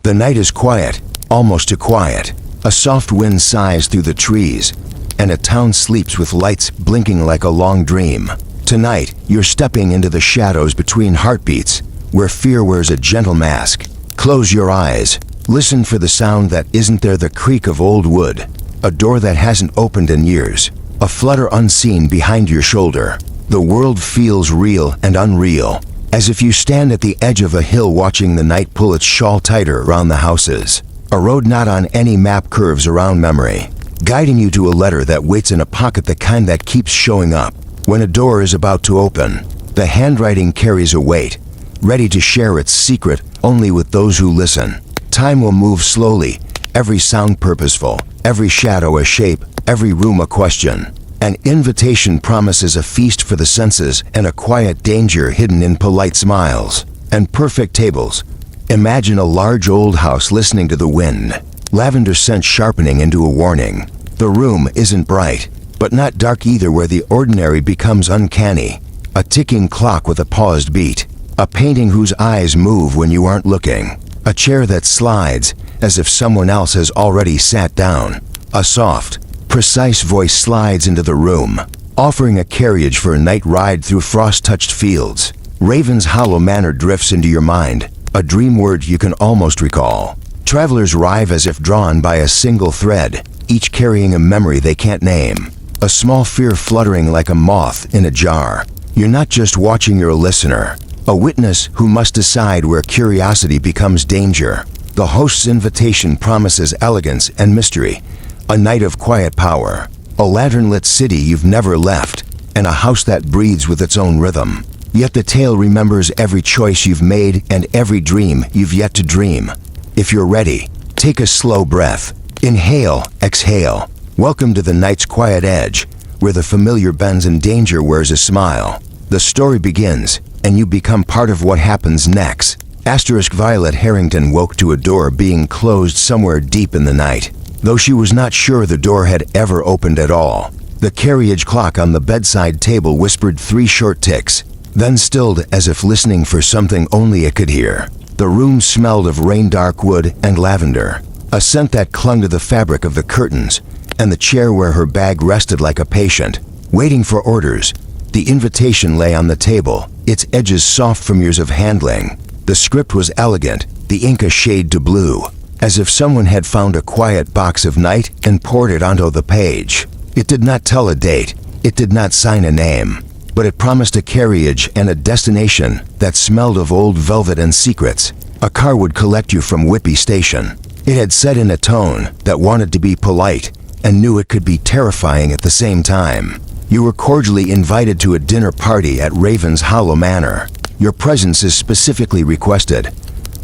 The night is quiet, almost too quiet. A soft wind sighs through the trees, and a town sleeps with lights blinking like a long dream. Tonight, you're stepping into the shadows between heartbeats, where fear wears a gentle mask. Close your eyes. Listen for the sound that isn't there, the creak of old wood, a door that hasn't opened in years, a flutter unseen behind your shoulder. The world feels real and unreal, as if you stand at the edge of a hill watching the night pull its shawl tighter around the houses. A road not on any map curves around memory, guiding you to a letter that waits in a pocket, the kind that keeps showing up when a door is about to open. The handwriting carries a weight, ready to share its secret only with those who listen. Time will move slowly, every sound purposeful, every shadow a shape, every room a question. An invitation promises a feast for the senses and a quiet danger hidden in polite smiles and perfect tables. Imagine a large old house listening to the wind, lavender scent sharpening into a warning. The room isn't bright, but not dark either, where the ordinary becomes uncanny. A ticking clock with a paused beat, a painting whose eyes move when you aren't looking, a chair that slides as if someone else has already sat down. A soft, precise voice slides into the room, offering a carriage for a night ride through frost-touched fields. Raven's Hollow Manor drifts into your mind, a dream word you can almost recall. Travelers arrive as if drawn by a single thread, each carrying a memory they can't name, a small fear fluttering like a moth in a jar. You're not just watching, you're a listener, a witness who must decide where curiosity becomes danger. The host's invitation promises elegance and mystery, a night of quiet power, a lantern-lit city you've never left, and a house that breathes with its own rhythm. Yet the tale remembers every choice you've made and every dream you've yet to dream. If you're ready, take a slow breath. Inhale, exhale. Welcome to the night's quiet edge, where the familiar bends and danger wears a smile. The story begins, and you become part of what happens next. Violet Harrington woke to a door being closed somewhere deep in the night, though she was not sure the door had ever opened at all. The carriage clock on the bedside table whispered 3 short ticks, then stilled as if listening for something only it could hear. The room smelled of rain-dark wood and lavender, a scent that clung to the fabric of the curtains and the chair where her bag rested like a patient, waiting for orders. The invitation lay on the table, its edges soft from years of handling. The script was elegant, the ink a shade to blue, as if someone had found a quiet box of night and poured it onto the page. It did not tell a date, it did not sign a name, but it promised a carriage and a destination that smelled of old velvet and secrets. A car would collect you from Whitby Station. It had said in a tone that wanted to be polite and knew it could be terrifying at the same time. You were cordially invited to a dinner party at Raven's Hollow Manor. Your presence is specifically requested.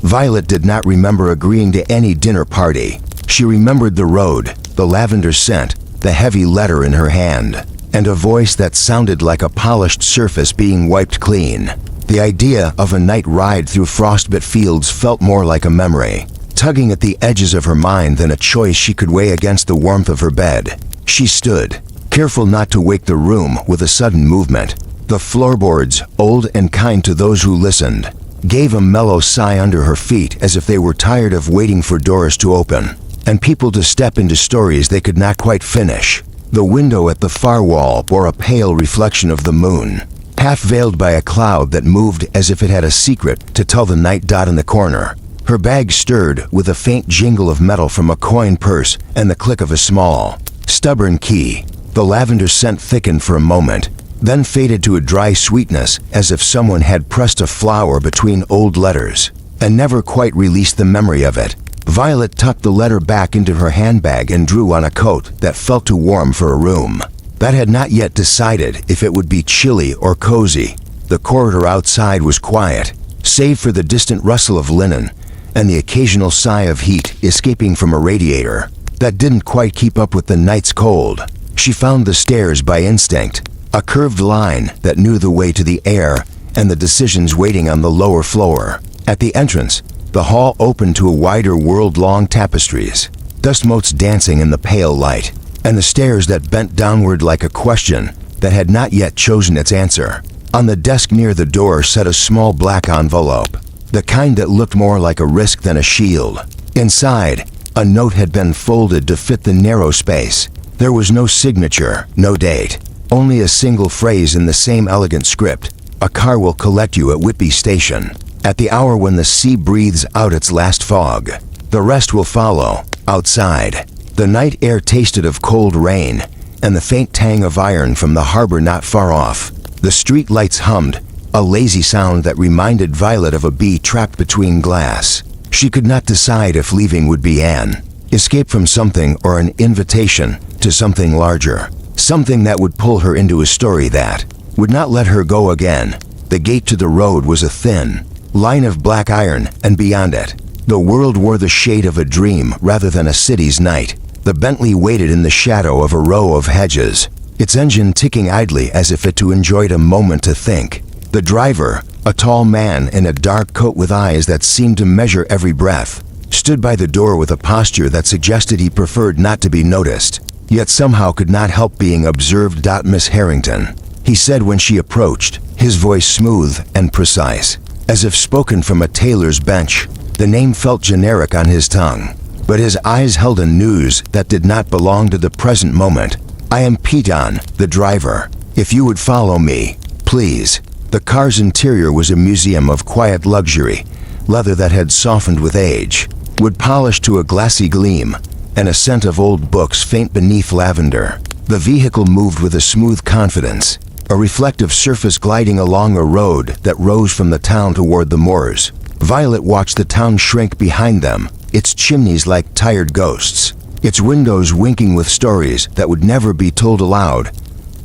Violet did not remember agreeing to any dinner party. She remembered the road, the lavender scent, the heavy letter in her hand, and a voice that sounded like a polished surface being wiped clean. The idea of a night ride through frostbit fields felt more like a memory, tugging at the edges of her mind than a choice she could weigh against the warmth of her bed. She stood, careful not to wake the room with a sudden movement. The floorboards, old and kind to those who listened, gave a mellow sigh under her feet, as if they were tired of waiting for doors to open and people to step into stories they could not quite finish. The window at the far wall bore a pale reflection of the moon, half veiled by a cloud that moved as if it had a secret to tell the night dot in the corner. Her bag stirred with a faint jingle of metal from a coin purse and the click of a small, stubborn key. The lavender scent thickened for a moment, then faded to a dry sweetness, as if someone had pressed a flower between old letters and never quite released the memory of it. Violet tucked the letter back into her handbag and drew on a coat that felt too warm for a room that had not yet decided if it would be chilly or cozy. The corridor outside was quiet, save for the distant rustle of linen and the occasional sigh of heat escaping from a radiator that didn't quite keep up with the night's cold. She found the stairs by instinct, a curved line that knew the way to the air and the decisions waiting on the lower floor. At the entrance, the hall opened to a wider world-long tapestries, dust motes dancing in the pale light, and the stairs that bent downward like a question that had not yet chosen its answer. On the desk near the door sat a small black envelope, the kind that looked more like a risk than a shield. Inside, a note had been folded to fit the narrow space. There was no signature, no date, only a single phrase in the same elegant script. A car will collect you at Whitby Station, at the hour when the sea breathes out its last fog. The rest will follow, outside. The night air tasted of cold rain, and the faint tang of iron from the harbor not far off. The street lights hummed, a lazy sound that reminded Violet of a bee trapped between glass. She could not decide if leaving would be an escape from something or an invitation to something larger. Something that would pull her into a story that would not let her go again. The gate to the road was a thin line of black iron, and beyond it, the world wore the shade of a dream rather than a city's night. The Bentley waited in the shadow of a row of hedges, its engine ticking idly as if it too enjoyed a moment to think. The driver, a tall man in a dark coat with eyes that seemed to measure every breath, stood by the door with a posture that suggested he preferred not to be noticed, yet somehow could not help being observed. "Miss Harrington," he said when she approached, his voice smooth and precise, as if spoken from a tailor's bench. The name felt generic on his tongue, but his eyes held a news that did not belong to the present moment. "I am Piton, the driver. If you would follow me, please." The car's interior was a museum of quiet luxury, leather that had softened with age, wood polished to a glassy gleam, and a scent of old books faint beneath lavender. The vehicle moved with a smooth confidence, a reflective surface gliding along a road that rose from the town toward the moors. Violet watched the town shrink behind them, its chimneys like tired ghosts, its windows winking with stories that would never be told aloud.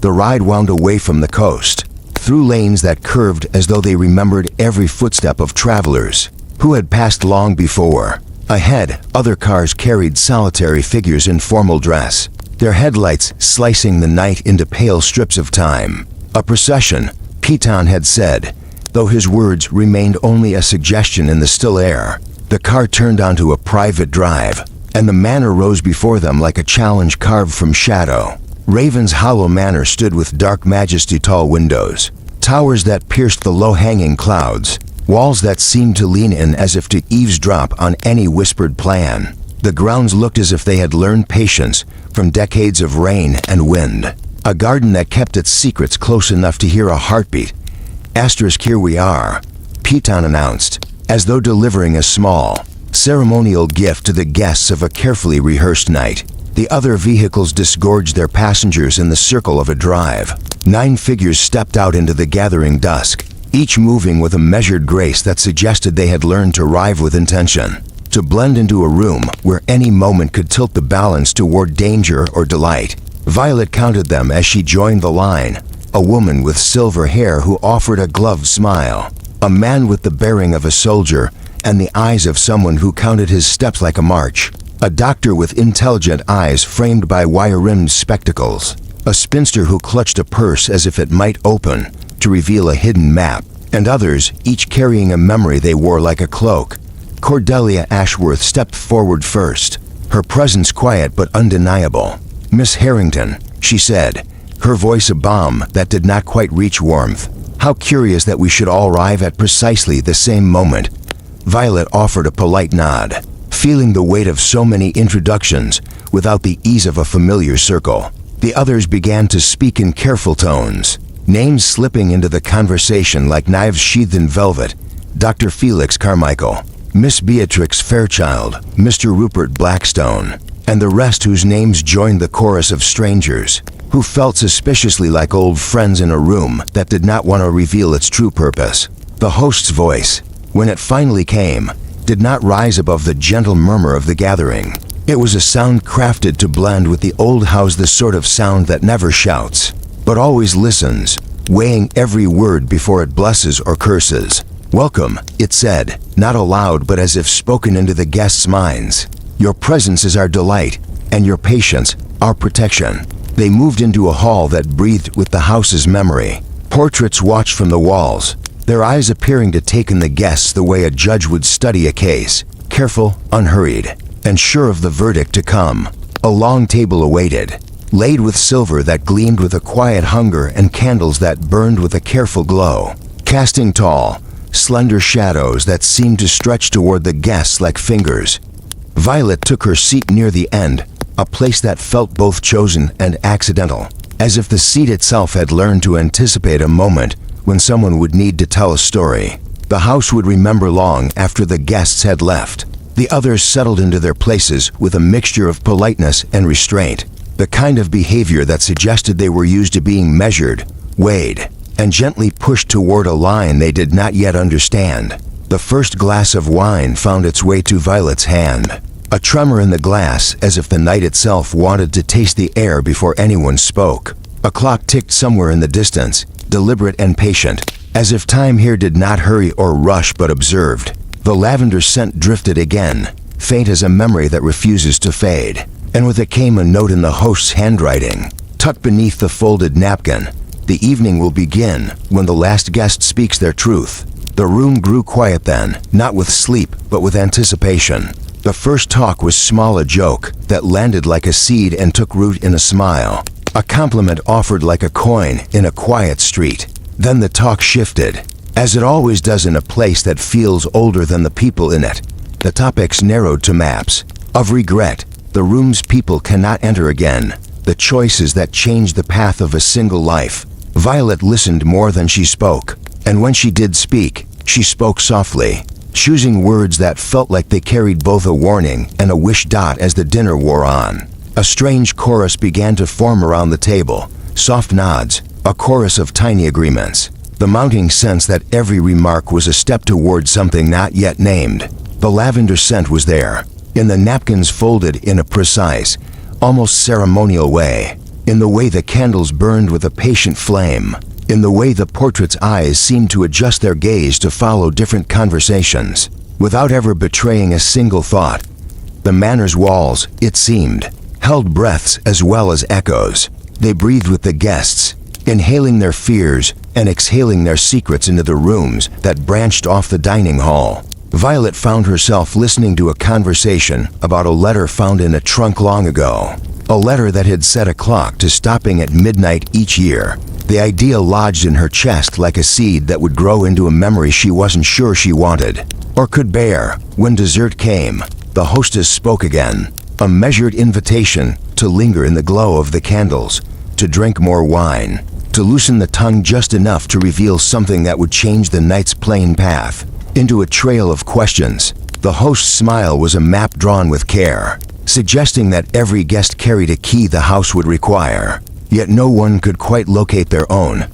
The ride wound away from the coast, through lanes that curved as though they remembered every footstep of travelers who had passed long before. Ahead, other cars carried solitary figures in formal dress, their headlights slicing the night into pale strips of time. A procession, Piton had said, though his words remained only a suggestion in the still air. The car turned onto a private drive, and the manor rose before them like a challenge carved from shadow. Raven's Hollow Manor stood with dark majesty, tall windows, towers that pierced the low-hanging clouds, walls that seemed to lean in as if to eavesdrop on any whispered plan. The grounds looked as if they had learned patience from decades of rain and wind. A garden that kept its secrets close enough to hear a heartbeat. "Here we are," Piton announced, as though delivering a small, ceremonial gift to the guests of a carefully rehearsed night. The other vehicles disgorged their passengers in the circle of a drive. 9 figures stepped out into the gathering dusk, each moving with a measured grace that suggested they had learned to arrive with intention, to blend into a room where any moment could tilt the balance toward danger or delight. Violet counted them as she joined the line. A woman with silver hair who offered a gloved smile, a man with the bearing of a soldier and the eyes of someone who counted his steps like a march, a doctor with intelligent eyes framed by wire-rimmed spectacles, a spinster who clutched a purse as if it might open to reveal a hidden map, and others, each carrying a memory they wore like a cloak. Cordelia Ashworth stepped forward first, her presence quiet but undeniable. "Miss Harrington," she said, her voice a balm that did not quite reach warmth. "How curious that we should all arrive at precisely the same moment." Violet offered a polite nod, feeling the weight of so many introductions without the ease of a familiar circle. The others began to speak in careful tones, names slipping into the conversation like knives sheathed in velvet. Dr. Felix Carmichael, Miss Beatrix Fairchild, Mr. Rupert Blackstone, and the rest whose names joined the chorus of strangers who felt suspiciously like old friends in a room that did not want to reveal its true purpose. The host's voice, when it finally came, did not rise above the gentle murmur of the gathering. It was a sound crafted to blend with the old house, the sort of sound that never shouts, but always listens, weighing every word before it blesses or curses. "Welcome," it said, not aloud but as if spoken into the guests' minds. "Your presence is our delight, and your patience, our protection." They moved into a hall that breathed with the house's memory. Portraits watched from the walls, their eyes appearing to take in the guests the way a judge would study a case, careful, unhurried, and sure of the verdict to come. A long table awaited, laid with silver that gleamed with a quiet hunger and candles that burned with a careful glow. Casting tall, slender shadows that seemed to stretch toward the guests like fingers. Violet took her seat near the end, a place that felt both chosen and accidental, as if the seat itself had learned to anticipate a moment when someone would need to tell a story the house would remember long after the guests had left. The others settled into their places with a mixture of politeness and restraint, the kind of behavior that suggested they were used to being measured, weighed, and gently pushed toward a line they did not yet understand. The first glass of wine found its way to Violet's hand, a tremor in the glass as if the night itself wanted to taste the air before anyone spoke. A clock ticked somewhere in the distance, deliberate and patient, as if time here did not hurry or rush but observed. The lavender scent drifted again, faint as a memory that refuses to fade, and with it came a note in the host's handwriting, tucked beneath the folded napkin. The evening will begin when the last guest speaks their truth. The room grew quiet then, not with sleep, but with anticipation. The first talk was small, a joke that landed like a seed and took root in a smile, a compliment offered like a coin in a quiet street. Then the talk shifted, as it always does in a place that feels older than the people in it. The topics narrowed to maps of regret, the rooms people cannot enter again, the choices that change the path of a single life. Violet listened more than she spoke, and when she did speak, she spoke softly, choosing words that felt like they carried both a warning and a wish. As the dinner wore on, a strange chorus began to form around the table, soft nods, a chorus of tiny agreements, the mounting sense that every remark was a step toward something not yet named. The lavender scent was there, in the napkins folded in a precise, almost ceremonial way, in the way the candles burned with a patient flame, in the way the portrait's eyes seemed to adjust their gaze to follow different conversations, without ever betraying a single thought. The manor's walls, it seemed, held breaths as well as echoes. They breathed with the guests, inhaling their fears and exhaling their secrets into the rooms that branched off the dining hall. Violet found herself listening to a conversation about a letter found in a trunk long ago, a letter that had set a clock to stopping at midnight each year. The idea lodged in her chest like a seed that would grow into a memory she wasn't sure she wanted or could bear. When dessert came, the hostess spoke again, a measured invitation to linger in the glow of the candles, to drink more wine, to loosen the tongue just enough to reveal something that would change the night's plain path into a trail of questions. The host's smile was a map drawn with care, suggesting that every guest carried a key the house would require, yet no one could quite locate their own.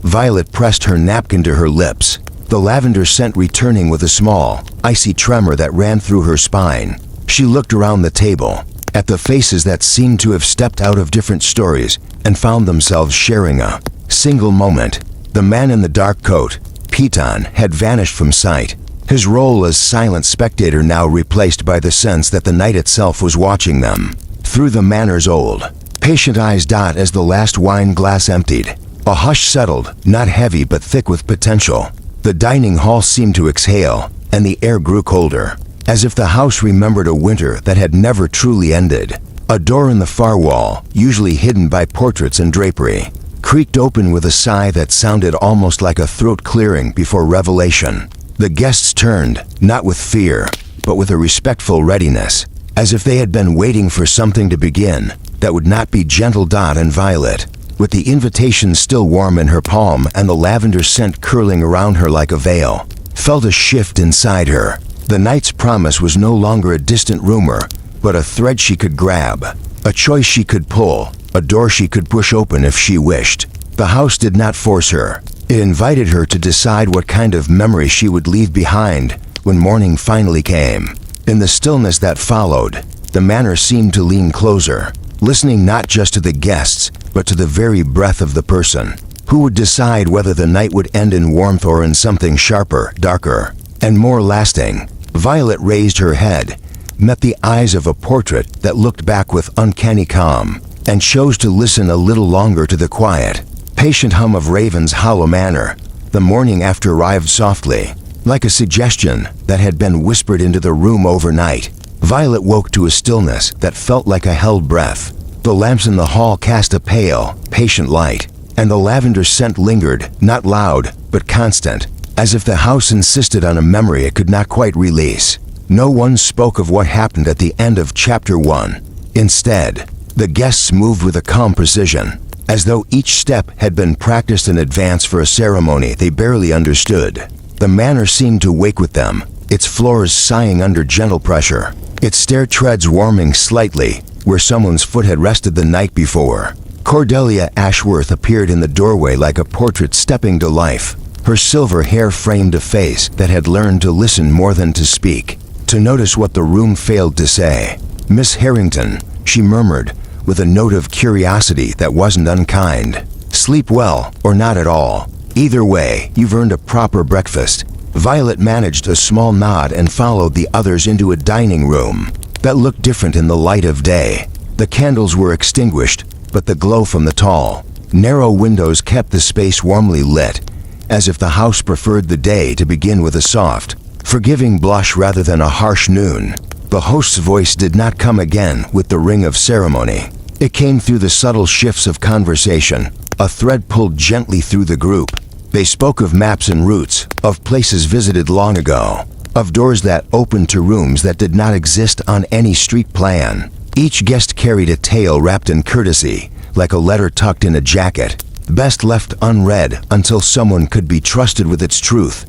Violet pressed her napkin to her lips, the lavender scent returning with a small, icy tremor that ran through her spine. She looked around the table, at the faces that seemed to have stepped out of different stories and found themselves sharing a single moment. The man in the dark coat, Piton, had vanished from sight, his role as silent spectator now replaced by the sense that the night itself was watching them through the manor's old, patient eyes. As the last wine glass emptied, a hush settled, not heavy but thick with potential. The dining hall seemed to exhale, and the air grew colder, as if the house remembered a winter that had never truly ended. A door in the far wall, usually hidden by portraits and drapery, creaked open with a sigh that sounded almost like a throat clearing before revelation. The guests turned, not with fear, but with a respectful readiness, as if they had been waiting for something to begin that would not be gentle. And Violet, with the invitation still warm in her palm and the lavender scent curling around her like a veil, felt a shift inside her. The night's promise was no longer a distant rumor, but a thread she could grab, a choice she could pull, a door she could push open if she wished. The house did not force her. It invited her to decide what kind of memory she would leave behind when morning finally came. In the stillness that followed, the manor seemed to lean closer, listening not just to the guests, but to the very breath of the person who would decide whether the night would end in warmth or in something sharper, darker, and more lasting. Violet raised her head, met the eyes of a portrait that looked back with uncanny calm, and chose to listen a little longer to the quiet, patient hum of Raven's hollow manor. The morning after arrived softly, like a suggestion that had been whispered into the room overnight. Violet woke to a stillness that felt like a held breath. The lamps in the hall cast a pale, patient light, and the lavender scent lingered, not loud, but constant, as if the house insisted on a memory it could not quite release. No one spoke of what happened at the end of Chapter 1. Instead, the guests moved with a calm precision, as though each step had been practiced in advance for a ceremony they barely understood. The manor seemed to wake with them, its floors sighing under gentle pressure, its stair treads warming slightly where someone's foot had rested the night before. Cordelia Ashworth appeared in the doorway like a portrait stepping to life. Her silver hair framed a face that had learned to listen more than to speak, to notice what the room failed to say. "Miss Harrington," she murmured, with a note of curiosity that wasn't unkind. "Sleep well, or not at all. Either way, you've earned a proper breakfast." Violet managed a small nod and followed the others into a dining room that looked different in the light of day. The candles were extinguished, but the glow from the tall, narrow windows kept the space warmly lit, as if the house preferred the day to begin with a soft, forgiving blush rather than a harsh noon. The host's voice did not come again with the ring of ceremony. It came through the subtle shifts of conversation, a thread pulled gently through the group. They spoke of maps and routes, of places visited long ago, of doors that opened to rooms that did not exist on any street plan. Each guest carried a tale wrapped in courtesy, like a letter tucked in a jacket, best left unread until someone could be trusted with its truth.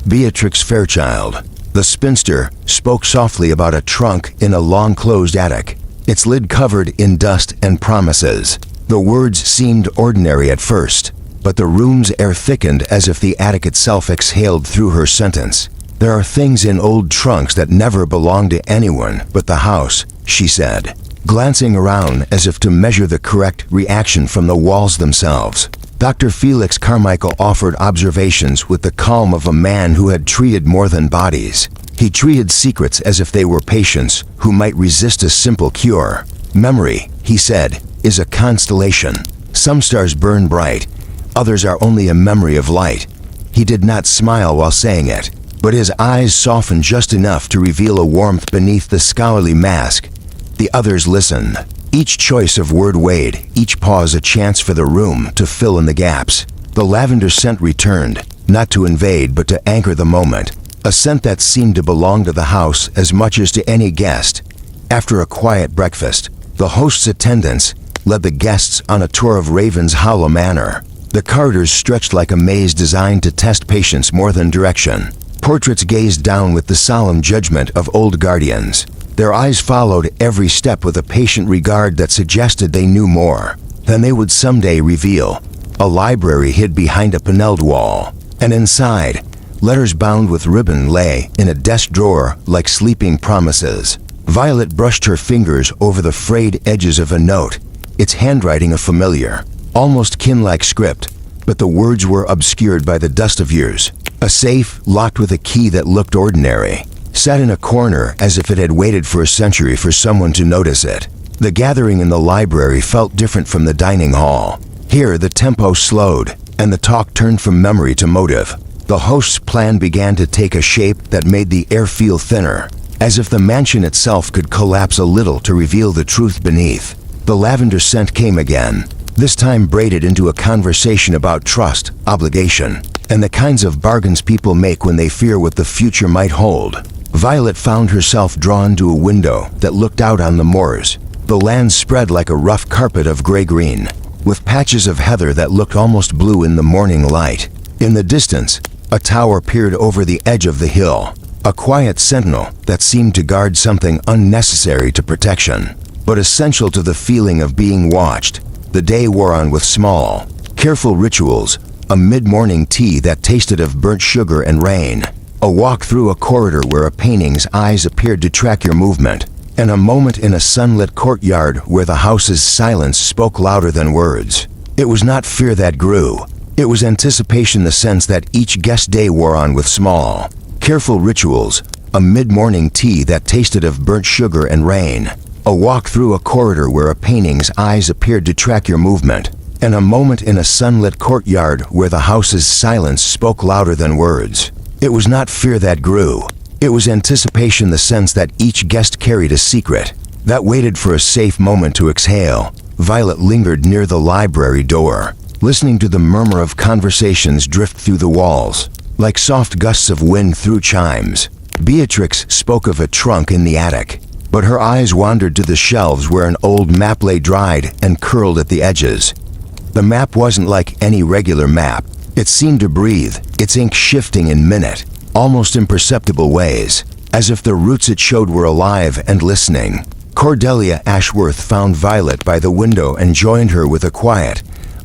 Beatrix Fairchild, the spinster, spoke softly about a trunk in a long-closed attic, its lid covered in dust and promises. The words seemed ordinary at first, but the room's air thickened as if the attic itself exhaled through her sentence. "There are things in old trunks that never belonged to anyone but the house," she said, glancing around as if to measure the correct reaction from the walls themselves. Dr. Felix Carmichael offered observations with the calm of a man who had treated more than bodies. He treated secrets as if they were patients who might resist a simple cure. "Memory," he said, "is a constellation. Some stars burn bright, others are only a memory of light." He did not smile while saying it, but his eyes softened just enough to reveal a warmth beneath the scholarly mask. The others listened, each choice of word weighed, each pause a chance for the room to fill in the gaps. The lavender scent returned, not to invade but to anchor the moment, a scent that seemed to belong to the house as much as to any guest. After a quiet breakfast, the host's attendants led the guests on a tour of Raven's Hollow Manor. The corridors stretched like a maze designed to test patience more than direction. Portraits gazed down with the solemn judgment of old guardians. Their eyes followed every step with a patient regard that suggested they knew more than they would someday reveal. A library hid behind a paneled wall, and inside, letters bound with ribbon lay in a desk drawer like sleeping promises. Violet brushed her fingers over the frayed edges of a note, its handwriting a familiar, almost kin-like script, but the words were obscured by the dust of years. A safe, locked with a key that looked ordinary, sat in a corner as if it had waited for a century for someone to notice it. The gathering in the library felt different from the dining hall. Here, the tempo slowed, and the talk turned from memory to motive. The host's plan began to take a shape that made the air feel thinner, as if the mansion itself could collapse a little to reveal the truth beneath. The lavender scent came again, this time braided into a conversation about trust, obligation, and the kinds of bargains people make when they fear what the future might hold. Violet found herself drawn to a window that looked out on the moors. The land spread like a rough carpet of gray-green, with patches of heather that looked almost blue in the morning light. In the distance, a tower peered over the edge of the hill, a quiet sentinel that seemed to guard something unnecessary to protection, but essential to the feeling of being watched. The day wore on with small, careful rituals, a mid-morning tea that tasted of burnt sugar and rain, a walk through a corridor where a painting's eyes appeared to track your movement, and a moment in a sunlit courtyard where the house's silence spoke louder than words. It was not fear that grew. It was anticipation, the sense that each guest day wore on with small, careful rituals, a mid-morning tea that tasted of burnt sugar and rain, a walk through a corridor where a painting's eyes appeared to track your movement, and a moment in a sunlit courtyard where the house's silence spoke louder than words. It was not fear that grew. It was anticipation, the sense that each guest carried a secret that waited for a safe moment to exhale. Violet lingered near the library door, listening to the murmur of conversations drift through the walls. like soft gusts of wind through chimes. Beatrix spoke of a trunk in the attic, but her eyes wandered to the shelves where an old map lay dried and curled at the edges. The map wasn't like any regular map. It seemed to breathe, its ink shifting in minute, almost imperceptible ways, as if the roots it showed were alive and listening. Cordelia Ashworth found Violet by the window and joined her with a quiet,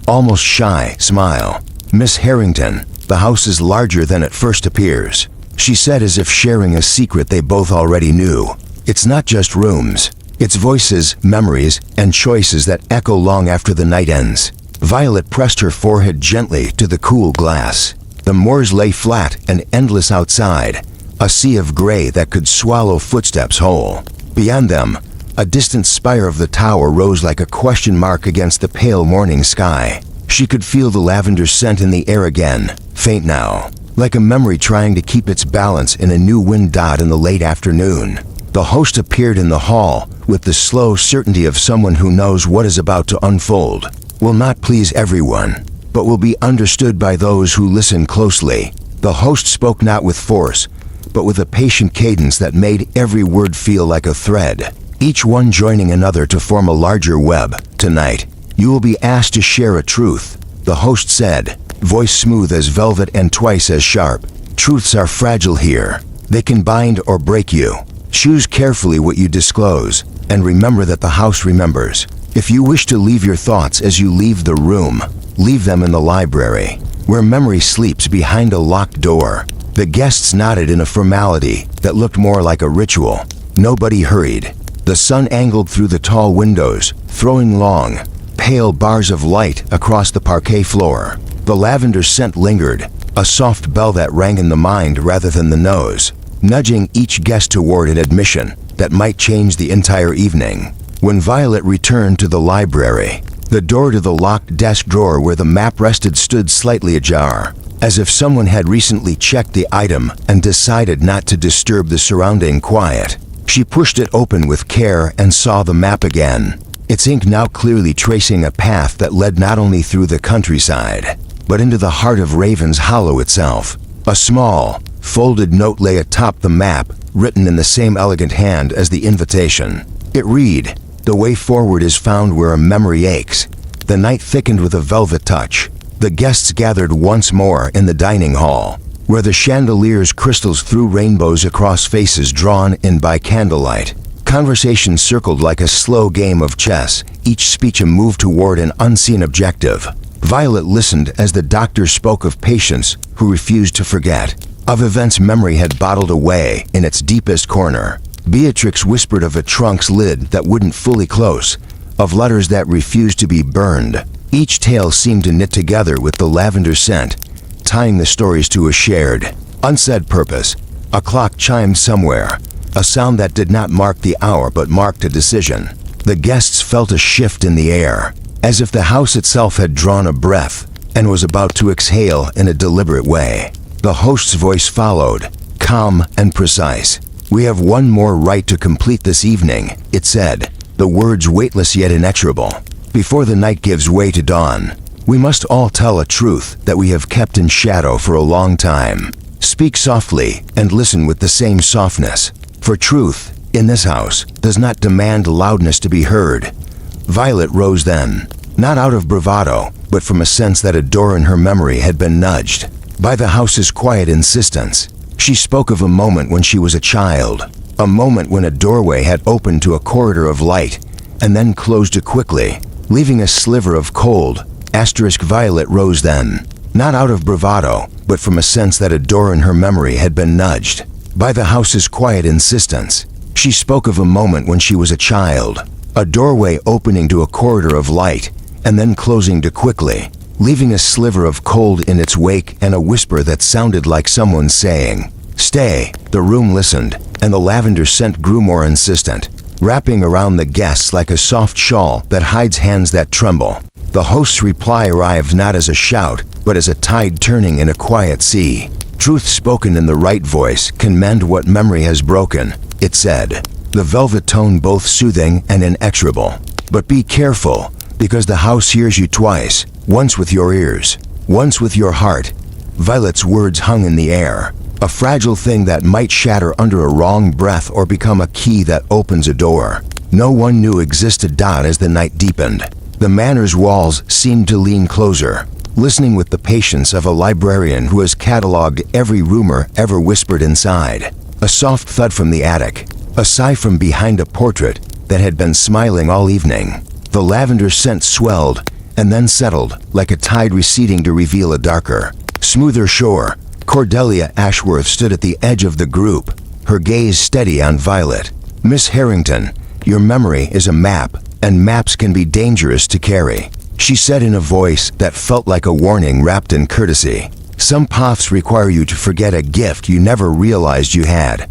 almost shy smile. "Miss Harrington, the house is larger than it first appears," she said, as if sharing a secret they both already knew. "It's not just rooms. It's voices, memories, and choices that echo long after the night ends." Violet pressed her forehead gently to the cool glass. The moors lay flat and endless outside, a sea of gray that could swallow footsteps whole. Beyond them, a distant spire of the tower rose like a question mark against the pale morning sky. She could feel the lavender scent in the air again, faint now, like a memory trying to keep its balance in a new wind dot in the late afternoon. The host appeared in the hall with the slow certainty of someone who knows what is about to unfold. Will not please everyone, but will be understood by those who listen closely. The host spoke not with force, but with a patient cadence that made every word feel like a thread, each one joining another to form a larger web. "Tonight, you will be asked to share a truth," the host said, voice smooth as velvet and twice as sharp. "Truths are fragile here. They can bind or break you. Choose carefully what you disclose, and remember that the house remembers. If you wish to leave your thoughts as you leave the room, leave them in the library, where memory sleeps behind a locked door." The guests nodded in a formality that looked more like a ritual. Nobody hurried. The sun angled through the tall windows, throwing long, pale bars of light across the parquet floor. The lavender scent lingered, a soft bell that rang in the mind rather than the nose, nudging each guest toward an admission that might change the entire evening. When Violet returned to the library, the door to the locked desk drawer where the map rested stood slightly ajar, as if someone had recently checked the item and decided not to disturb the surrounding quiet. She pushed it open with care and saw the map again, its ink now clearly tracing a path that led not only through the countryside, but into the heart of Raven's Hollow itself. A small, folded note lay atop the map, written in the same elegant hand as the invitation. It read, "The way forward is found where a memory aches." The night thickened with a velvet touch. The guests gathered once more in the dining hall, where the chandelier's crystals threw rainbows across faces drawn in by candlelight. Conversation circled like a slow game of chess, each speech a move toward an unseen objective. Violet listened as the doctor spoke of patients who refused to forget, of events memory had bottled away in its deepest corner. Beatrix whispered of a trunk's lid that wouldn't fully close, of letters that refused to be burned. Each tale seemed to knit together with the lavender scent, tying the stories to a shared, unsaid purpose. A clock chimed somewhere, a sound that did not mark the hour but marked a decision. The guests felt a shift in the air, as if the house itself had drawn a breath and was about to exhale in a deliberate way. The host's voice followed, calm and precise. "We have one more rite to complete this evening," it said, the words weightless yet inexorable. "Before the night gives way to dawn, we must all tell a truth that we have kept in shadow for a long time. Speak softly and listen with the same softness, for truth, in this house, does not demand loudness to be heard." Violet rose then, not out of bravado, but from a sense that a door in her memory had been nudged by the house's quiet insistence. She spoke of a moment when she was a child, a moment when a doorway had opened to a corridor of light and then closed quickly, leaving a sliver of cold. Violet rose then, not out of bravado, but from a sense that a door in her memory had been nudged by the house's quiet insistence. She spoke of a moment when she was a child, a doorway opening to a corridor of light and then closing quickly, leaving a sliver of cold in its wake and a whisper that sounded like someone saying, "Stay." The room listened, and the lavender scent grew more insistent, wrapping around the guests like a soft shawl that hides hands that tremble. The host's reply arrived not as a shout, but as a tide turning in a quiet sea. "Truth spoken in the right voice can mend what memory has broken," it said, the velvet tone both soothing and inexorable. "But be careful, because the house hears you twice, once with your ears, once with your heart." Violet's words hung in the air, a fragile thing that might shatter under a wrong breath or become a key that opens a door no one knew existed. As the night deepened, the manor's walls seemed to lean closer, listening with the patience of a librarian who has cataloged every rumor ever whispered inside. A soft thud from the attic, a sigh from behind a portrait that had been smiling all evening. The lavender scent swelled and then settled like a tide receding to reveal a darker, smoother shore. Cordelia Ashworth stood at the edge of the group, her gaze steady on Violet. "Miss Harrington, your memory is a map, and maps can be dangerous to carry," she said in a voice that felt like a warning wrapped in courtesy. "Some paths require you to forget a gift you never realized you had."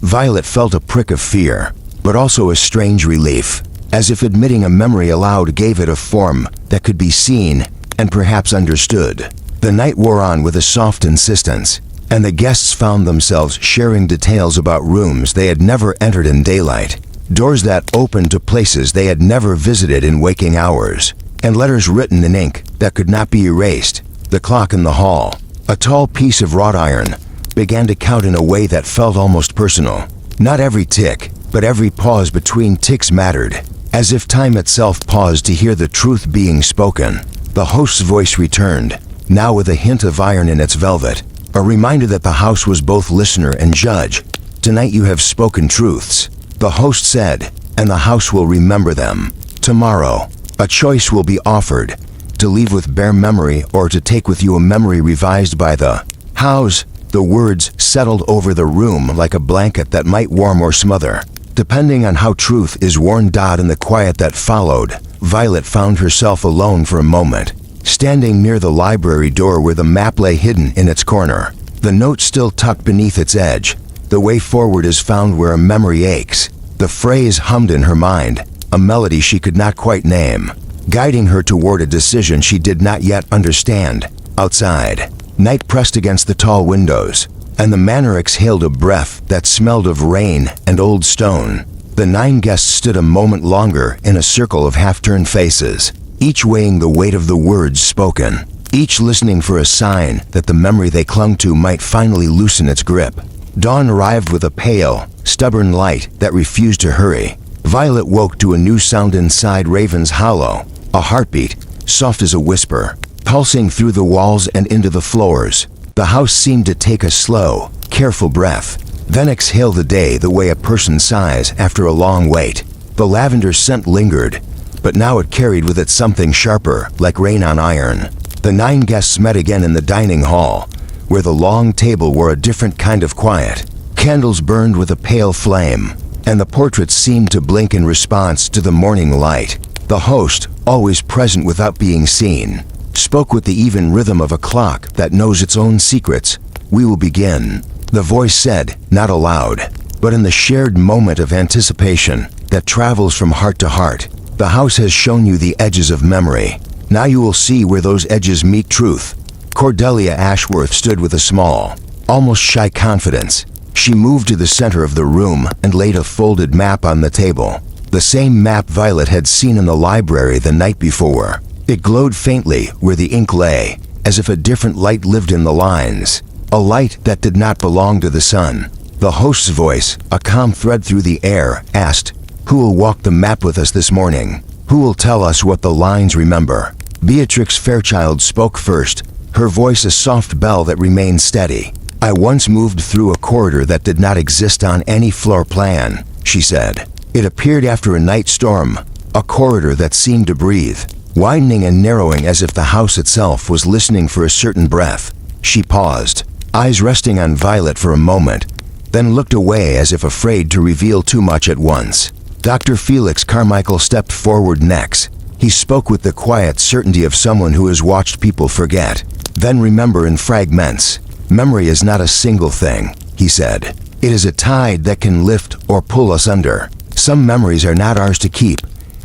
Violet felt a prick of fear, but also a strange relief, as if admitting a memory aloud gave it a form that could be seen and perhaps understood. The night wore on with a soft insistence, and the guests found themselves sharing details about rooms they had never entered in daylight, doors that opened to places they had never visited in waking hours, and letters written in ink that could not be erased. The clock in the hall, a tall piece of wrought iron, began to count in a way that felt almost personal. Not every tick, but every pause between ticks mattered, as if time itself paused to hear the truth being spoken. The host's voice returned, now with a hint of iron in its velvet, a reminder that the house was both listener and judge. "Tonight you have spoken truths," the host said, "and the house will remember them. Tomorrow, a choice will be offered, to leave with bare memory or to take with you a memory revised by the house." The words settled over the room like a blanket that might warm or smother, depending on how truth is worn. In the quiet that followed, Violet found herself alone for a moment, standing near the library door where the map lay hidden in its corner, the note still tucked beneath its edge. "The way forward is found where a memory aches." The phrase hummed in her mind, a melody she could not quite name, guiding her toward a decision she did not yet understand. Outside, night pressed against the tall windows, and the manor exhaled a breath that smelled of rain and old stone. The 9 guests stood a moment longer in a circle of half-turned faces, each weighing the weight of the words spoken, each listening for a sign that the memory they clung to might finally loosen its grip. Dawn arrived with a pale, stubborn light that refused to hurry. Violet woke to a new sound inside Raven's Hollow, a heartbeat, soft as a whisper, pulsing through the walls and into the floors. The house seemed to take a slow, careful breath, then exhale the day the way a person sighs after a long wait. The lavender scent lingered, but now it carried with it something sharper, like rain on iron. The 9 guests met again in the dining hall, where the long table wore a different kind of quiet. Candles burned with a pale flame, and the portraits seemed to blink in response to the morning light. The host, always present without being seen, spoke with the even rhythm of a clock that knows its own secrets. "We will begin," the voice said, not aloud, but in the shared moment of anticipation that travels from heart to heart. "The house has shown you the edges of memory. Now you will see where those edges meet truth." Cordelia Ashworth stood with a small, almost shy confidence. She moved to the center of the room and laid a folded map on the table. The same map Violet had seen in the library the night before. It glowed faintly where the ink lay, as if a different light lived in the lines, a light that did not belong to the sun. The host's voice, a calm thread through the air, asked, "Who will walk the map with us this morning? Who will tell us what the lines remember?" Beatrix Fairchild spoke first, her voice a soft bell that remained steady. "I once moved through a corridor that did not exist on any floor plan," she said. "It appeared after a night storm, a corridor that seemed to breathe, widening and narrowing as if the house itself was listening for a certain breath." She paused, eyes resting on Violet for a moment, then looked away as if afraid to reveal too much at once. Dr. Felix Carmichael stepped forward next. He spoke with the quiet certainty of someone who has watched people forget, then remember in fragments. "Memory is not a single thing," he said. "It is a tide that can lift or pull us under. Some memories are not ours to keep,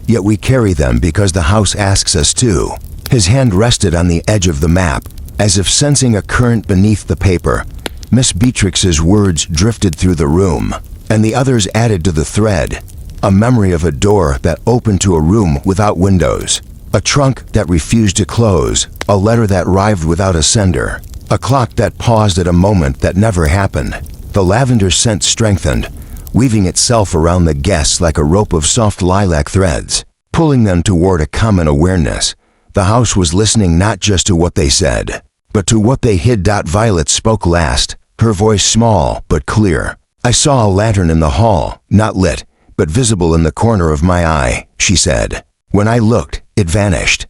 yet we carry them because the house asks us to." His hand rested on the edge of the map, as if sensing a current beneath the paper. Miss Beatrix's words drifted through the room, and the others added to the thread. A memory of a door that opened to a room without windows, a trunk that refused to close, a letter that arrived without a sender. A clock that paused at a moment that never happened. The lavender scent strengthened, weaving itself around the guests like a rope of soft lilac threads, pulling them toward a common awareness. The house was listening not just to what they said, but to what they hid. Violet spoke last, her voice small but clear. "I saw a lantern in the hall, not lit, but visible in the corner of my eye," she said. "When I looked, it vanished.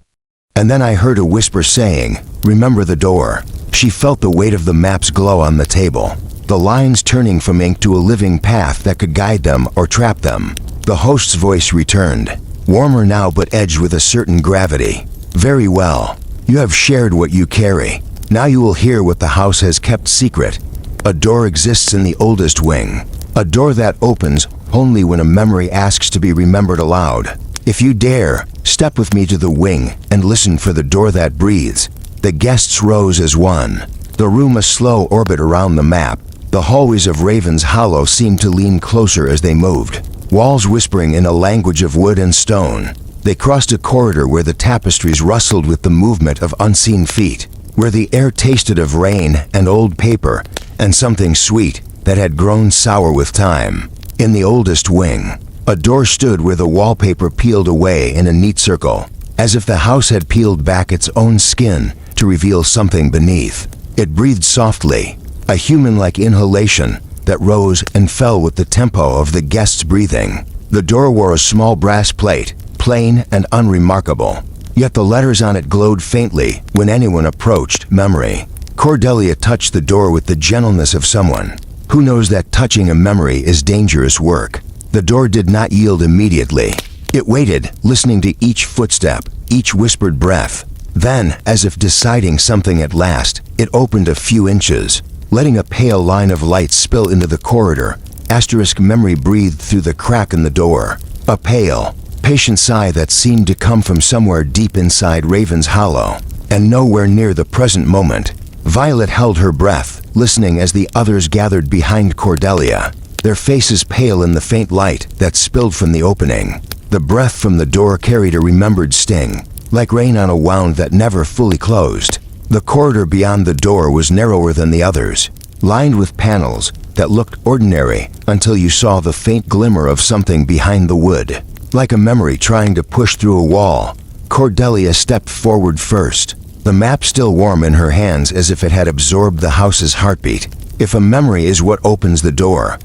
And then I heard a whisper saying, 'Remember the door.'" She felt the weight of the map's glow on the table, the lines turning from ink to a living path that could guide them or trap them. The host's voice returned, warmer now but edged with a certain gravity. "Very well. You have shared what you carry. Now you will hear what the house has kept secret. A door exists in the oldest wing. A door that opens only when a memory asks to be remembered aloud. If you dare, step with me to the wing and listen for the door that breathes." The guests rose as one, the room a slow orbit around the map. The hallways of Raven's Hollow seemed to lean closer as they moved, walls whispering in a language of wood and stone. They crossed a corridor where the tapestries rustled with the movement of unseen feet, where the air tasted of rain and old paper and something sweet that had grown sour with time. In the oldest wing, a door stood where the wallpaper peeled away in a neat circle, as if the house had peeled back its own skin to reveal something beneath. It breathed softly, a human-like inhalation that rose and fell with the tempo of the guest's breathing. The door wore a small brass plate, plain and unremarkable, yet the letters on it glowed faintly when anyone approached. Memory. Cordelia touched the door with the gentleness of someone who knows that touching a memory is dangerous work. The door did not yield immediately. It waited, listening to each footstep, each whispered breath. Then, as if deciding something at last, it opened a few inches, letting a pale line of light spill into the corridor. Memory breathed through the crack in the door, a pale, patient sigh that seemed to come from somewhere deep inside Raven's Hollow, and nowhere near the present moment. Violet held her breath, listening as the others gathered behind Cordelia, their faces pale in the faint light that spilled from the opening. The breath from the door carried a remembered sting, like rain on a wound that never fully closed. The corridor beyond the door was narrower than the others, lined with panels that looked ordinary until you saw the faint glimmer of something behind the wood. Like a memory trying to push through a wall, Cordelia stepped forward first, the map still warm in her hands as if it had absorbed the house's heartbeat. If a memory is what opens the door,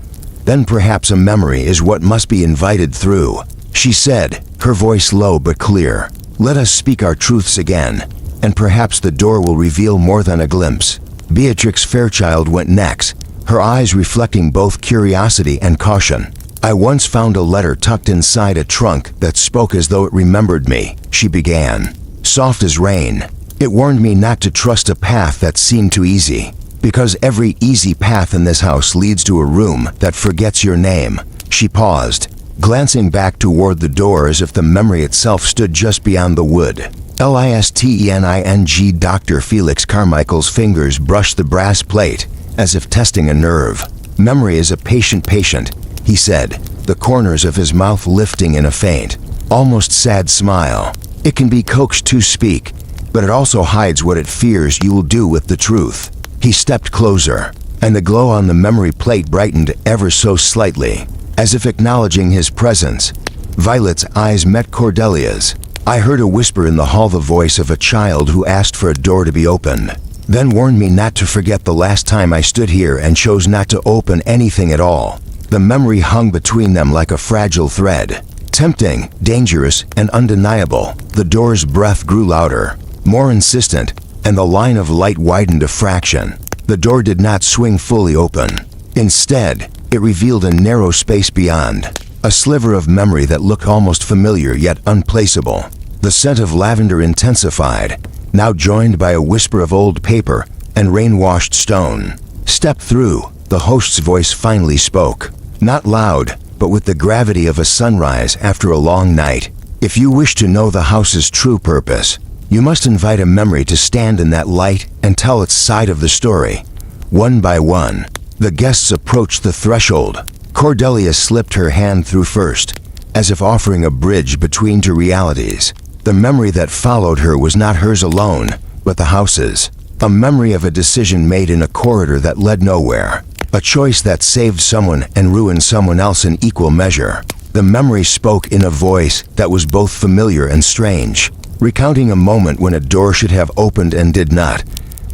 then perhaps a memory is what must be invited through, she said, her voice low but clear. "Let us speak our truths again, and perhaps the door will reveal more than a glimpse." Beatrix Fairchild went next, her eyes reflecting both curiosity and caution. "I once found a letter tucked inside a trunk that spoke as though it remembered me," she began, soft as rain. "It warned me not to trust a path that seemed too easy, because every easy path in this house leads to a room that forgets your name." She paused, glancing back toward the door as if the memory itself stood just beyond the wood. Listening. Dr. Felix Carmichael's fingers brushed the brass plate, as if testing a nerve. "Memory is a patient, he said, the corners of his mouth lifting in a faint, almost sad smile. "It can be coaxed to speak, but it also hides what it fears you will do with the truth." He stepped closer, and the glow on the memory plate brightened ever so slightly, as if acknowledging his presence. Violet's eyes met Cordelia's. "I heard a whisper in the hall, the voice of a child who asked for a door to be opened, then warned me not to forget the last time I stood here and chose not to open anything at all." The memory hung between them like a fragile thread, tempting, dangerous, and undeniable. The door's breath grew louder, more insistent, and the line of light widened a fraction. The door did not swing fully open. Instead, it revealed a narrow space beyond, a sliver of memory that looked almost familiar yet unplaceable. The scent of lavender intensified, now joined by a whisper of old paper and rain-washed stone. "Step through," the host's voice finally spoke, not loud, but with the gravity of a sunrise after a long night. "If you wish to know the house's true purpose, you must invite a memory to stand in that light and tell its side of the story." One by one, the guests approached the threshold. Cordelia slipped her hand through first, as if offering a bridge between two realities. The memory that followed her was not hers alone, but the house's. A memory of a decision made in a corridor that led nowhere. A choice that saved someone and ruined someone else in equal measure. The memory spoke in a voice that was both familiar and strange, recounting a moment when a door should have opened and did not.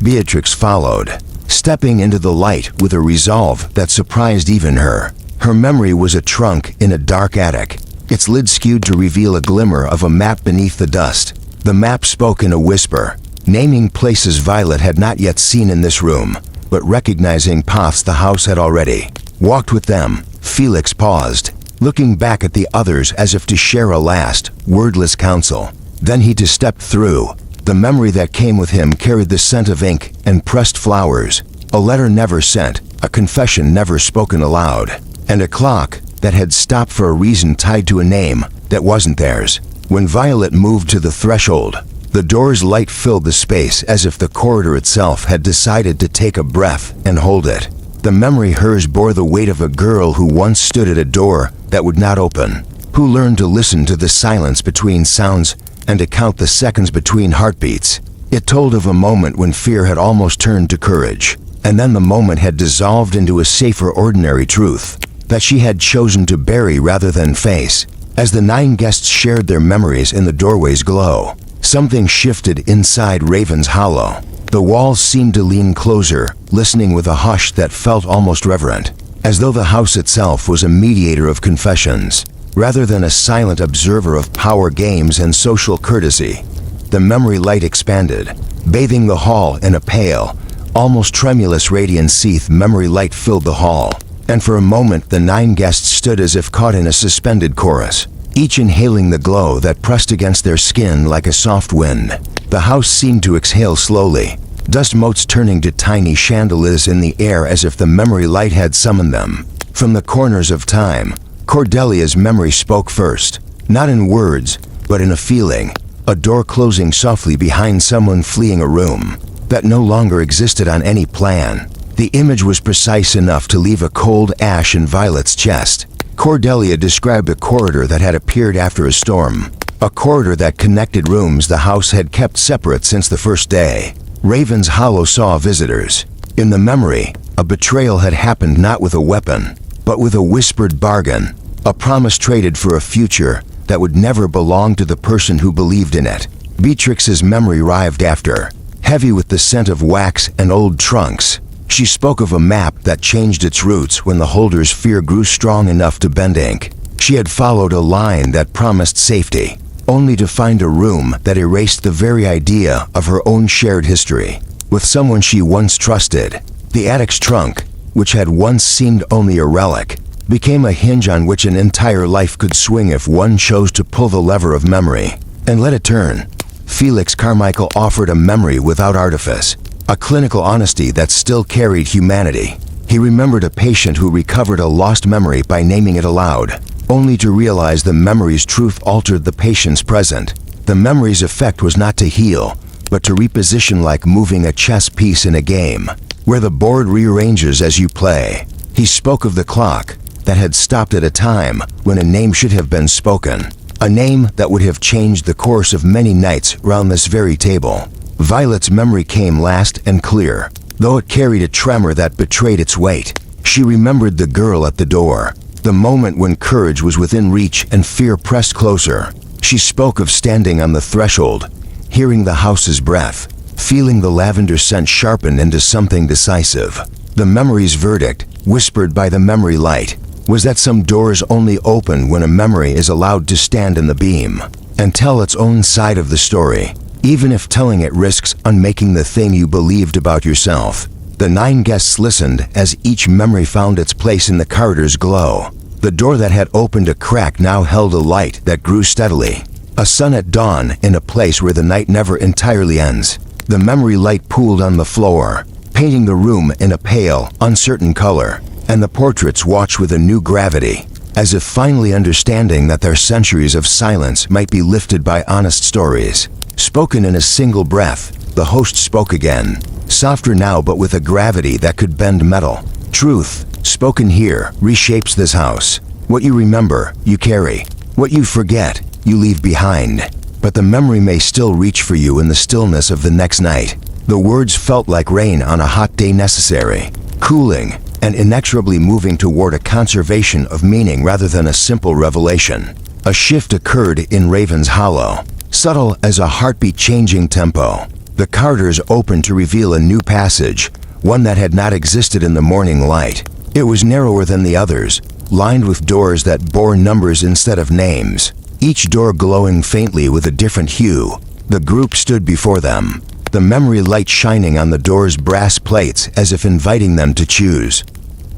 Beatrix followed, stepping into the light with a resolve that surprised even her. Her memory was a trunk in a dark attic, its lid skewed to reveal a glimmer of a map beneath the dust. The map spoke in a whisper, naming places Violet had not yet seen in this room, but recognizing paths the house had already walked with them. Felix paused, looking back at the others as if to share a last, wordless counsel. Then he too stepped through. The memory that came with him carried the scent of ink and pressed flowers, a letter never sent, a confession never spoken aloud, and a clock that had stopped for a reason tied to a name that wasn't theirs. When Violet moved to the threshold, the door's light filled the space as if the corridor itself had decided to take a breath and hold it. The memory hers bore the weight of a girl who once stood at a door that would not open, who learned to listen to the silence between sounds and to count the seconds between heartbeats. It told of a moment when fear had almost turned to courage, and then the moment had dissolved into a safer ordinary truth that she had chosen to bury rather than face. As the 9 guests shared their memories in the doorway's glow, something shifted inside Raven's Hollow. The walls seemed to lean closer, listening with a hush that felt almost reverent, as though the house itself was a mediator of confessions, rather than a silent observer of power games and social courtesy. The memory light expanded, bathing the hall in a pale, almost tremulous radiancy. Memory light filled the hall, and for a moment the 9 guests stood as if caught in a suspended chorus, each inhaling the glow that pressed against their skin like a soft wind. The house seemed to exhale slowly, dust motes turning to tiny chandeliers in the air as if the memory light had summoned them. From the corners of time, Cordelia's memory spoke first, not in words, but in a feeling, a door closing softly behind someone fleeing a room that no longer existed on any plan. The image was precise enough to leave a cold ash in Violet's chest. Cordelia described a corridor that had appeared after a storm, a corridor that connected rooms the house had kept separate since the first day. Raven's Hollow saw visitors. In the memory, a betrayal had happened not with a weapon, but with a whispered bargain, a promise traded for a future that would never belong to the person who believed in it. Beatrix's memory arrived after, heavy with the scent of wax and old trunks. She spoke of a map that changed its routes when the holder's fear grew strong enough to bend ink. She had followed a line that promised safety, only to find a room that erased the very idea of her own shared history with someone she once trusted. The attic's trunk, which had once seemed only a relic, became a hinge on which an entire life could swing if one chose to pull the lever of memory and let it turn. Felix Carmichael offered a memory without artifice, a clinical honesty that still carried humanity. He remembered a patient who recovered a lost memory by naming it aloud, only to realize the memory's truth altered the patient's present. The memory's effect was not to heal, but to reposition, like moving a chess piece in a game, where the board rearranges as you play. He spoke of the clock that had stopped at a time when a name should have been spoken, a name that would have changed the course of many nights round this very table. Violet's memory came last and clear, though it carried a tremor that betrayed its weight. She remembered the girl at the door, the moment when courage was within reach and fear pressed closer. She spoke of standing on the threshold, hearing the house's breath, feeling the lavender scent sharpen into something decisive. The memory's verdict, whispered by the memory light, was that some doors only open when a memory is allowed to stand in the beam and tell its own side of the story, even if telling it risks unmaking the thing you believed about yourself. The 9 guests listened as each memory found its place in the corridor's glow. The door that had opened a crack now held a light that grew steadily, a sun at dawn in a place where the night never entirely ends. The memory light pooled on the floor, painting the room in a pale, uncertain color, and the portraits watched with a new gravity, as if finally understanding that their centuries of silence might be lifted by honest stories. Spoken in a single breath, the host spoke again, softer now but with a gravity that could bend metal. Truth, spoken here, reshapes this house. What you remember, you carry. What you forget, you leave behind. But the memory may still reach for you in the stillness of the next night. The words felt like rain on a hot day, necessary, cooling, and inexorably moving toward a conservation of meaning rather than a simple revelation. A shift occurred in Raven's Hollow, subtle as a heartbeat changing tempo. The Carters opened to reveal a new passage, one that had not existed in the morning light. It was narrower than the others, lined with doors that bore numbers instead of names, each door glowing faintly with a different hue. The group stood before them, the memory light shining on the door's brass plates as if inviting them to choose.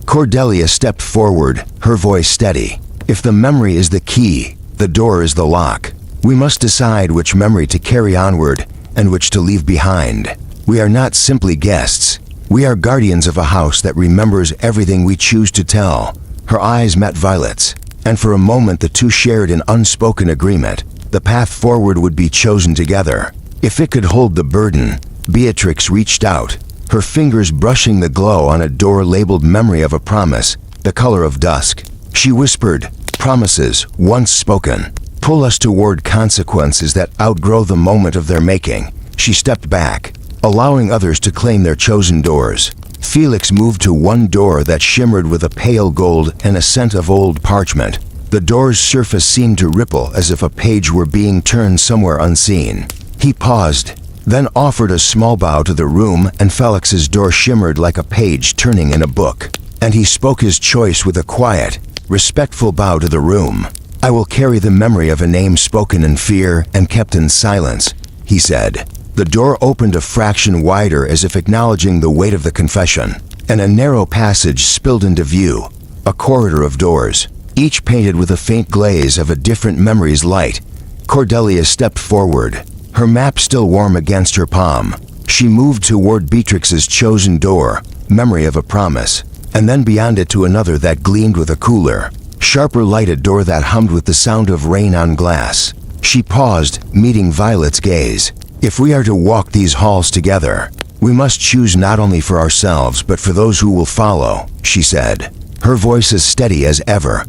Cordelia stepped forward, her voice steady. If the memory is the key, the door is the lock. We must decide which memory to carry onward and which to leave behind. We are not simply guests. We are guardians of a house that remembers everything we choose to tell. Her eyes met Violet's, and for a moment the two shared an unspoken agreement. The path forward would be chosen together. If it could hold the burden, Beatrix reached out, her fingers brushing the glow on a door labeled Memory of a Promise, the color of dusk. She whispered, "Promises, once spoken, pull us toward consequences that outgrow the moment of their making." She stepped back, allowing others to claim their chosen doors. Felix moved to one door that shimmered with a pale gold and a scent of old parchment. The door's surface seemed to ripple as if a page were being turned somewhere unseen. He paused, then offered a small bow to the room, and Felix's door shimmered like a page turning in a book. And he spoke his choice with a quiet, respectful bow to the room. "I will carry the memory of a name spoken in fear and kept in silence," he said. The door opened a fraction wider as if acknowledging the weight of the confession, and a narrow passage spilled into view, a corridor of doors, each painted with a faint glaze of a different memory's light. Cordelia stepped forward, her map still warm against her palm. She moved toward Beatrix's chosen door, Memory of a Promise, and then beyond it to another that gleamed with a cooler, sharper light, a door that hummed with the sound of rain on glass. She paused, meeting Violet's gaze. "If we are to walk these halls together, we must choose not only for ourselves but for those who will follow," she said, her voice as steady as ever.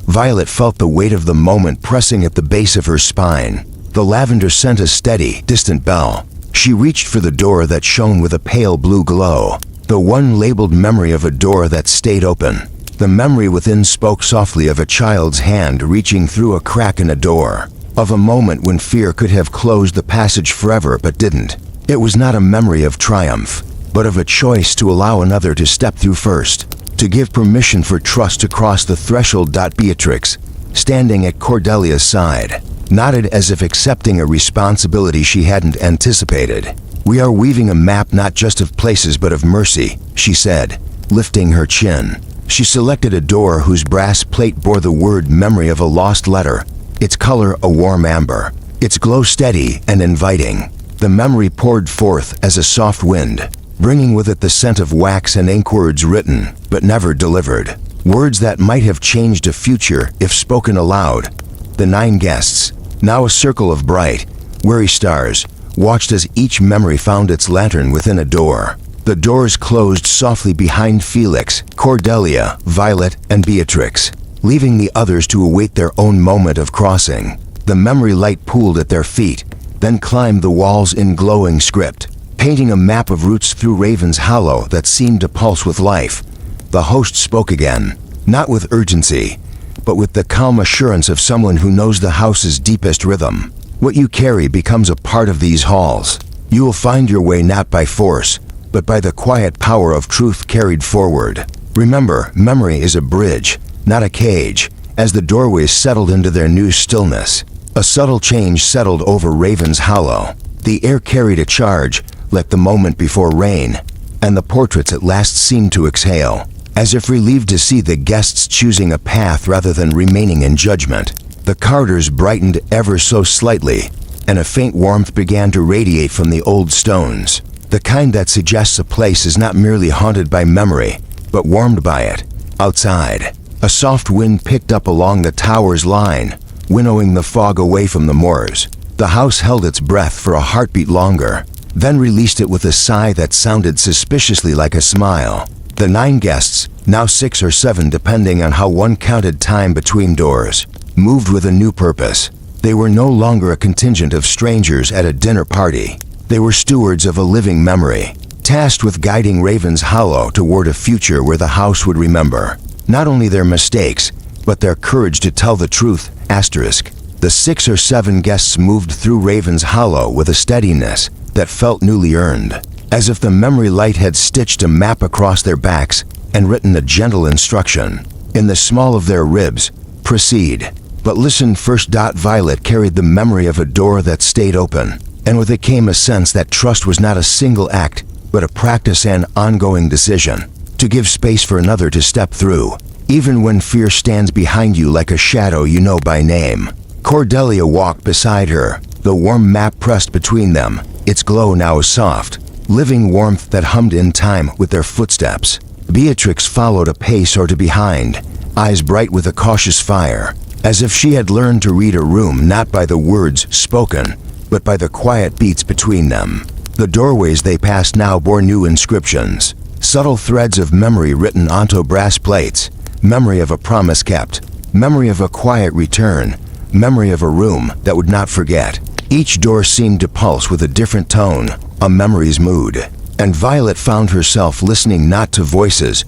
Violet felt the weight of the moment pressing at the base of her spine. The lavender sent a steady, distant bell. She reached for the door that shone with a pale blue glow, the one labeled Memory of a door that stayed open. The memory within spoke softly of a child's hand reaching through a crack in a door, of a moment when fear could have closed the passage forever but didn't. It was not a memory of triumph, but of a choice to allow another to step through first, to give permission for trust to cross the threshold. Beatrix, standing at Cordelia's side, nodded as if accepting a responsibility she hadn't anticipated. "We are weaving a map not just of places but of mercy," she said, lifting her chin. She selected a door whose brass plate bore the word Memory of a Lost Letter, its color a warm amber, its glow steady and inviting. The memory poured forth as a soft wind, bringing with it the scent of wax and ink, words written but never delivered, words that might have changed a future if spoken aloud. The 9 guests, now a circle of bright, weary stars, watched as each memory found its lantern within a door. The doors closed softly behind Felix, Cordelia, Violet, and Beatrix, leaving the others to await their own moment of crossing. The memory light pooled at their feet, then climbed the walls in glowing script, painting a map of routes through Raven's Hollow that seemed to pulse with life. The host spoke again, not with urgency, but with the calm assurance of someone who knows the house's deepest rhythm. "What you carry becomes a part of these halls. You will find your way not by force, but by the quiet power of truth carried forward. Remember, memory is a bridge, not a cage." As the doorways settled into their new stillness, a subtle change settled over Raven's Hollow. The air carried a charge, like the moment before rain, and the portraits at last seemed to exhale, as if relieved to see the guests choosing a path rather than remaining in judgment. The Carters brightened ever so slightly, and a faint warmth began to radiate from the old stones, the kind that suggests a place is not merely haunted by memory, but warmed by it. Outside, a soft wind picked up along the tower's line, winnowing the fog away from the moors. The house held its breath for a heartbeat longer, then released it with a sigh that sounded suspiciously like a smile. The 9 guests, now 6 or 7 depending on how one counted time between doors, moved with a new purpose. They were no longer a contingent of strangers at a dinner party. They were stewards of a living memory, tasked with guiding Raven's Hollow toward a future where the house would remember not only their mistakes, but their courage to tell the truth. The 6 or 7 guests moved through Raven's Hollow with a steadiness that felt newly earned, as if the memory light had stitched a map across their backs and written a gentle instruction. In the small of their ribs, proceed. But listen first. Violet carried the memory of a door that stayed open, and with it came a sense that trust was not a single act, but a practice and ongoing decision. To give space for another to step through, even when fear stands behind you like a shadow you know by name. Cordelia walked beside her, the warm map pressed between them, its glow now a soft, living warmth that hummed in time with their footsteps. Beatrix followed a pace or two behind, eyes bright with a cautious fire, as if she had learned to read a room not by the words spoken, but by the quiet beats between them. The doorways they passed now bore new inscriptions, subtle threads of memory written onto brass plates, memory of a promise kept, memory of a quiet return, memory of a room that would not forget. Each door seemed to pulse with a different tone, a memory's mood, and Violet found herself listening not to voices,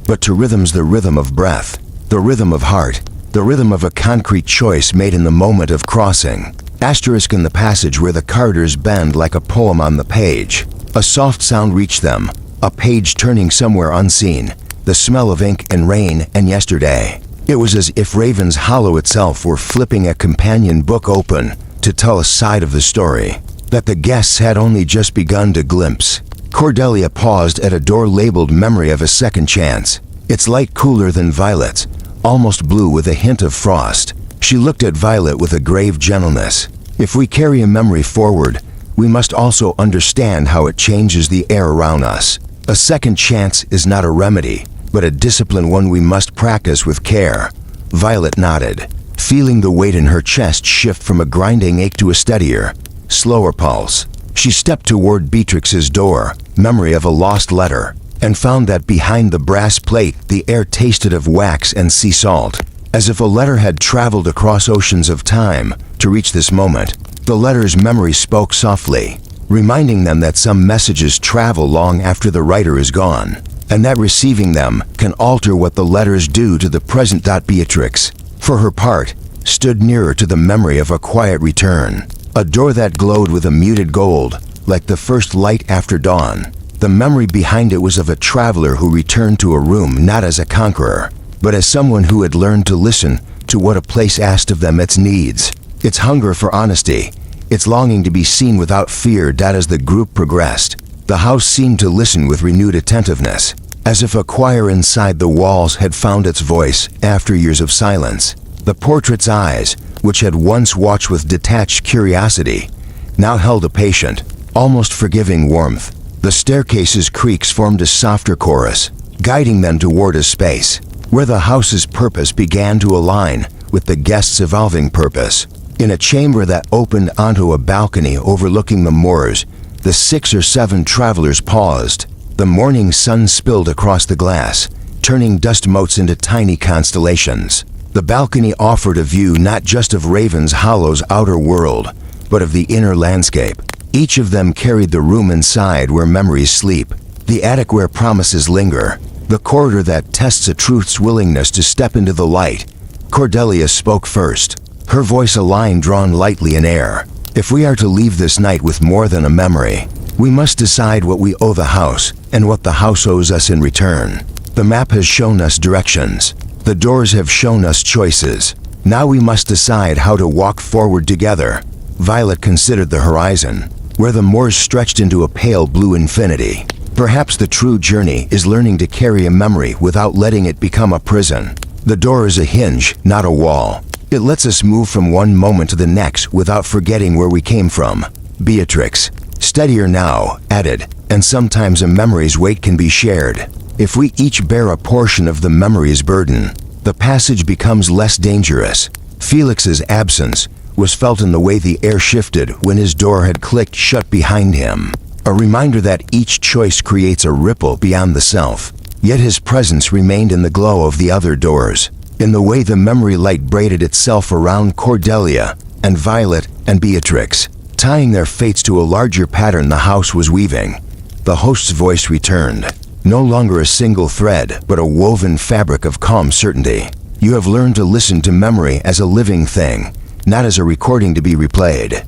but to rhythms, the rhythm of breath, the rhythm of heart, the rhythm of a concrete choice made in the moment of crossing. In the passage where the corridors bend like a poem on the page. A soft sound reached them, a page turning somewhere unseen, the smell of ink and rain and yesterday. It was as if Raven's Hollow itself were flipping a companion book open to tell a side of the story that the guests had only just begun to glimpse. Cordelia paused at a door labeled Memory of a Second Chance, its light cooler than Violet's, almost blue with a hint of frost. She looked at Violet with a grave gentleness. If we carry a memory forward, we must also understand how it changes the air around us. A second chance is not a remedy, but a discipline, one we must practice with care. Violet nodded, feeling the weight in her chest shift from a grinding ache to a steadier, slower pulse. She stepped toward Beatrix's door, memory of a lost letter, and found that behind the brass plate the air tasted of wax and sea salt, as if a letter had traveled across oceans of time to reach this moment. The letter's memory spoke softly, reminding them that some messages travel long after the writer is gone, and that receiving them can alter what the letters do to the present. Beatrix, for her part, stood nearer to the memory of a quiet return, a door that glowed with a muted gold, like the first light after dawn. The memory behind it was of a traveler who returned to a room not as a conqueror, but as someone who had learned to listen to what a place asked of them, its needs, its hunger for honesty, its longing to be seen without fear. As the group progressed, the house seemed to listen with renewed attentiveness, as if a choir inside the walls had found its voice after years of silence. The portrait's eyes, which had once watched with detached curiosity, now held a patient, almost forgiving warmth. The staircase's creaks formed a softer chorus, guiding them toward a space where the house's purpose began to align with the guests' evolving purpose. In a chamber that opened onto a balcony overlooking the moors, the 6 or 7 travelers paused. The morning sun spilled across the glass, turning dust motes into tiny constellations. The balcony offered a view not just of Raven's Hollow's outer world, but of the inner landscape. Each of them carried the room inside where memories sleep, the attic where promises linger, the corridor that tests a truth's willingness to step into the light. Cordelia spoke first, her voice a line drawn lightly in air. If we are to leave this night with more than a memory, we must decide what we owe the house and what the house owes us in return. The map has shown us directions. The doors have shown us choices. Now we must decide how to walk forward together. Violet considered the horizon, where the moors stretched into a pale blue infinity. Perhaps the true journey is learning to carry a memory without letting it become a prison. The door is a hinge, not a wall. It lets us move from one moment to the next without forgetting where we came from. Beatrix, steadier now, added, and sometimes a memory's weight can be shared. If we each bear a portion of the memory's burden, the passage becomes less dangerous. Felix's absence was felt in the way the air shifted when his door had clicked shut behind him, a reminder that each choice creates a ripple beyond the self. Yet his presence remained in the glow of the other doors, in the way the memory light braided itself around Cordelia and Violet and Beatrix. tying their fates to a larger pattern the house was weaving. The host's voice returned, no longer a single thread, but a woven fabric of calm certainty. You have learned to listen to memory as a living thing, not as a recording to be replayed.